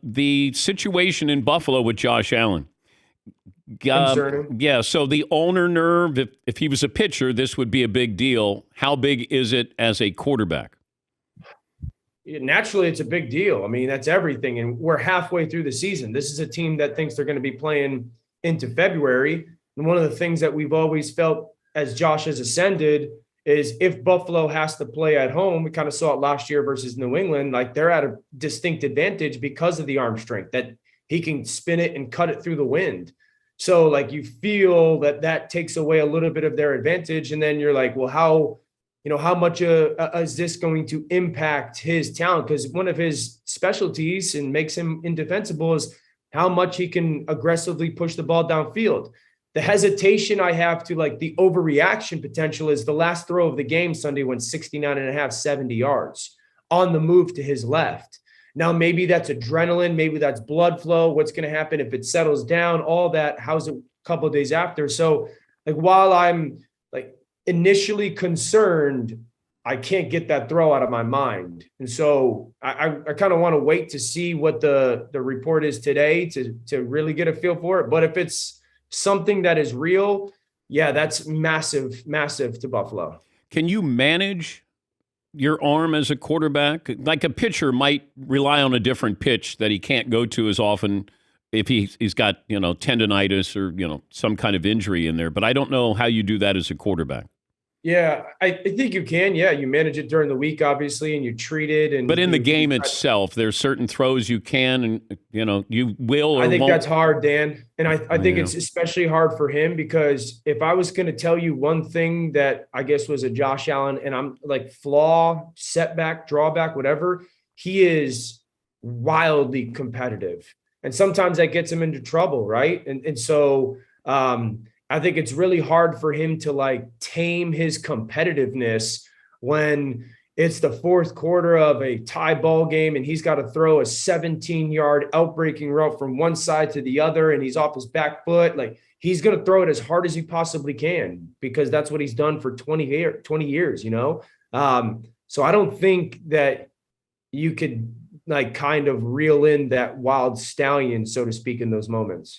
The situation in Buffalo with Josh Allen. Concerning. Yeah, so the ulnar nerve, if he was a pitcher, this would be a big deal. How big is it as a quarterback? Naturally, it's a big deal. I mean, that's everything. And we're halfway through the season. This is a team that thinks they're going to be playing into February. And one of the things that we've always felt as Josh has ascended is if Buffalo has to play at home, we kind of saw it last year versus New England, like they're at a distinct advantage because of the arm strength that he can spin it and cut it through the wind. So like you feel that takes away a little bit of their advantage. And then you're like, well, how much is this going to impact his talent? Because one of his specialties and makes him indefensible is how much he can aggressively push the ball downfield. The hesitation I have to like the overreaction potential is the last throw of the game Sunday went 69 and a half, 70 yards on the move to his left. Now, maybe that's adrenaline. Maybe that's blood flow. What's going to happen if it settles down? All that. How's it a couple of days after? So like, while I'm like initially concerned, I can't get that throw out of my mind. And so I kind of want to wait to see what the report is today to really get a feel for it. But if it's something that is real, yeah, that's massive, massive to Buffalo. Can you manage your arm as a quarterback? Like a pitcher might rely on a different pitch that he can't go to as often if he's got, tendonitis or, some kind of injury in there. But I don't know how you do that as a quarterback. Yeah, I think you can. Yeah, you manage it during the week, obviously, and you treat it. But in the game itself, there's certain throws you can and, you will or I think won't. that's hard, Dan. And I think it's especially hard for him because if I was going to tell you one thing that I guess was a Josh Allen and I'm like flaw, setback, drawback, whatever, he is wildly competitive. And sometimes that gets him into trouble, right? And so I think it's really hard for him to like tame his competitiveness when it's the fourth quarter of a tie ball game and he's got to throw a 17-yard outbreaking route from one side to the other and he's off his back foot. Like he's going to throw it as hard as he possibly can because that's what he's done for 20 years, So I don't think that you could like kind of reel in that wild stallion, so to speak, in those moments.